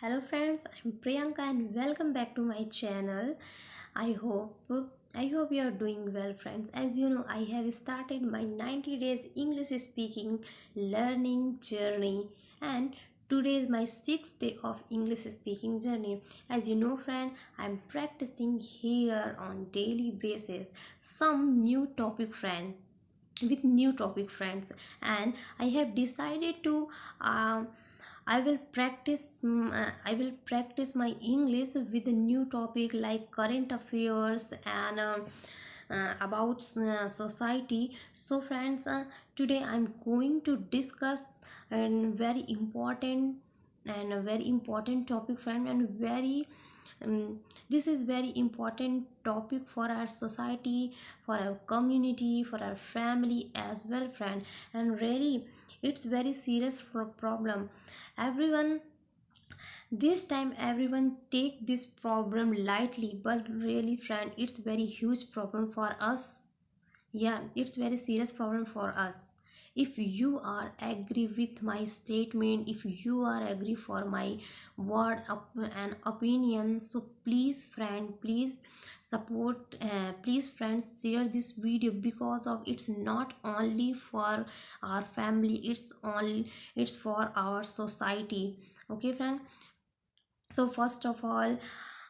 Hello friends, I'm Priyanka and welcome back to my channel. I hope you are doing well friends. As you know, I have started my 90 days English speaking learning journey, and today is my 6th day of English speaking journey. As you know friend, I'm practicing here on daily basis some new topic friends, and I have decided to I will practice my English with a new topic like current affairs and about society. So friends, today I'm going to discuss a very important topic friend, and very this is very important topic for our society, for our community, for our family as well friend. And really it's very serious problem. Everyone this time everyone take this problem lightly, but really friend, it's very huge problem for us. Yeah, it's very serious problem for us. If you are agree with my statement, if you are agree for my word and opinion, so please friend, please support, please friends share this video, because of it's not only for our family, it's for our society. Okay friend, so first of all,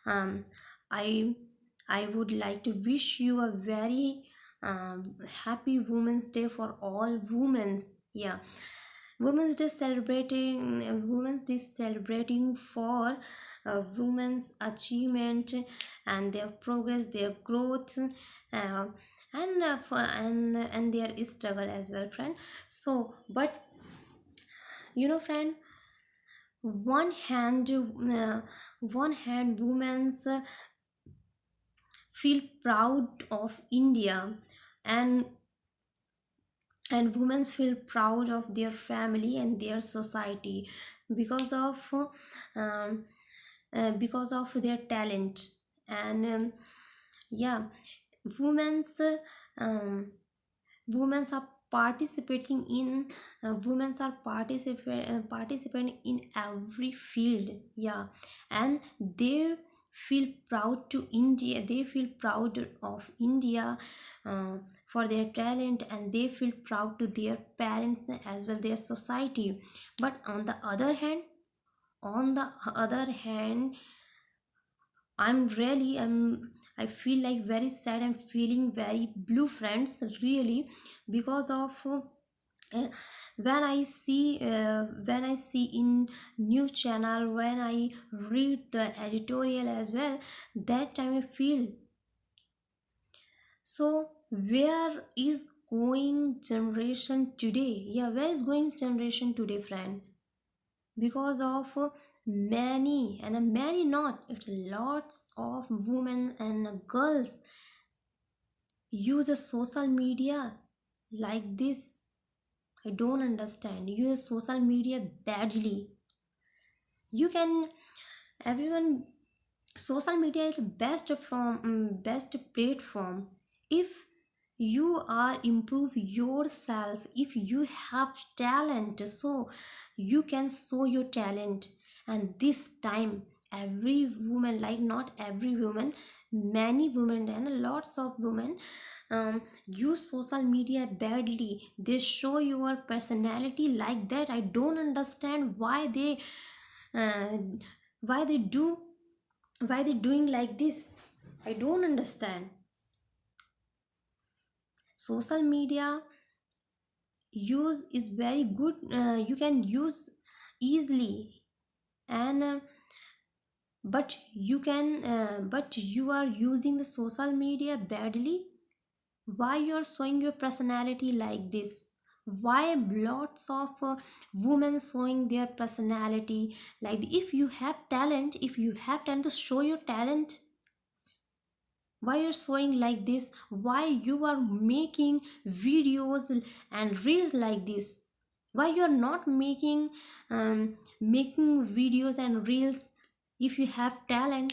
um, i I would like to wish you a very happy Women's Day for all women. Yeah, Women's Day celebrating for women's achievement and their progress, their growth, and their struggle as well friend. So but you know friend, one hand women's feel proud of India, and women feel proud of their family and their society because um, of their talent. And yeah, women's um, women are participating in participating in every field. Yeah, and they feel proud to India, they feel proud of India uh, for their talent, and they feel proud to their parents as well, their society. But on the other hand, I feel like very sad. I'm feeling very blue friends, really, because of uh, when I see in news channel, when I read the editorial as well, that time I feel. So where is going generation today? Yeah, where is going generation today friend? Because of many, and many not, it's lots of women and girls use a social media like this. I don't understand, use social media badly. You can, everyone, social media is best platform. If you are improve yourself, if you have talent, so you can show your talent. And this time every woman, like not every woman, many women and lots of women use social media badly. They show your personality like that. I don't understand uh, why they do, why they doing like this. I don't understand. Social media use is very good, you can use easily, and but you are using the social media badly. Why you are showing your personality like this? Why lots of women showing their personality like if you have talent, if you have talent to show your talent, why you're showing like this? Why you are making videos and reels like this? Why you are not making videos and reels? If you have talent,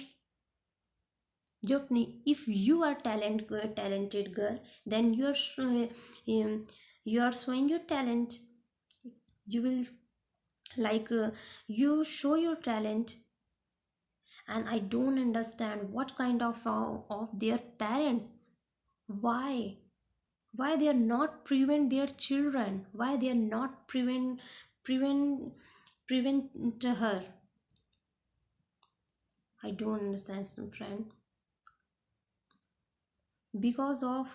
if you are talented girl, then you are showing your talent. You will, like you show your talent. And I don't understand what kind of their parents, why they are not prevent their children, why they are not prevent prevent her. I don't understand, some friend. Because of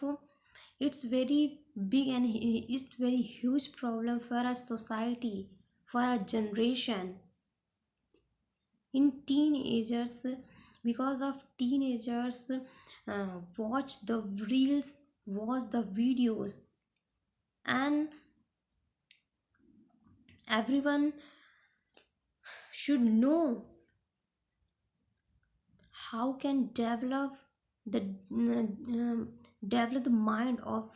it's very big and it's very huge problem for our society, for our generation. In teenagers, because of teenagers watch the reels, watch the videos, and everyone should know how can the develop the mind of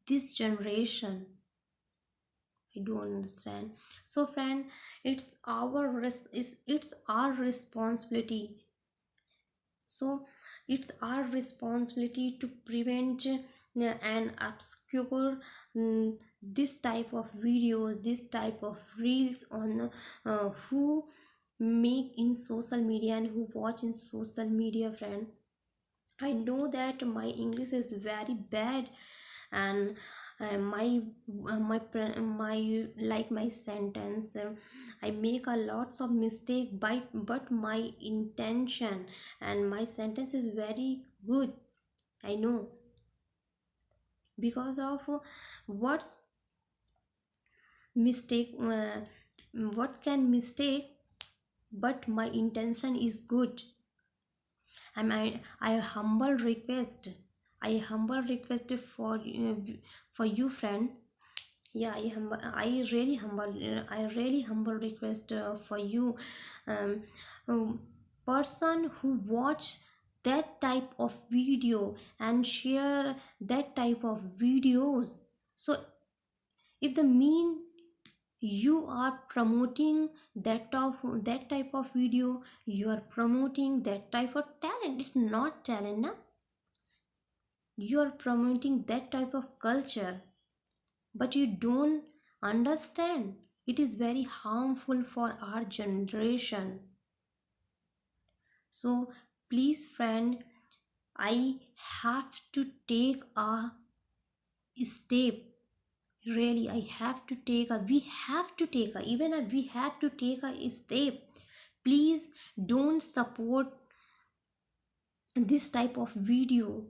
this generation. I don't understand. So friend, it's our responsibility. So it's our responsibility to prevent and obscure this type of videos, this type of reels on who make in social media and who watch in social media, friend. I know that my English is very bad, and my like my sentence, I make a lots of mistake, but my intention and my sentence is very good. I know, because of what's mistake, what can mistake, but my intention is good. And I humble request, I humble request for you, friend. Yeah, I really humble request for you, um, um, person who watch that type of video and share that type of videos. So if the mean you are promoting that type of video, you are promoting that type of talent. It's not talent, na? You are promoting that type of culture, but you don't understand it is very harmful for our generation. So please friend, I have to take a step. Really, I have to take a we have to take a even a we have to take a step. Please don't support this type of video.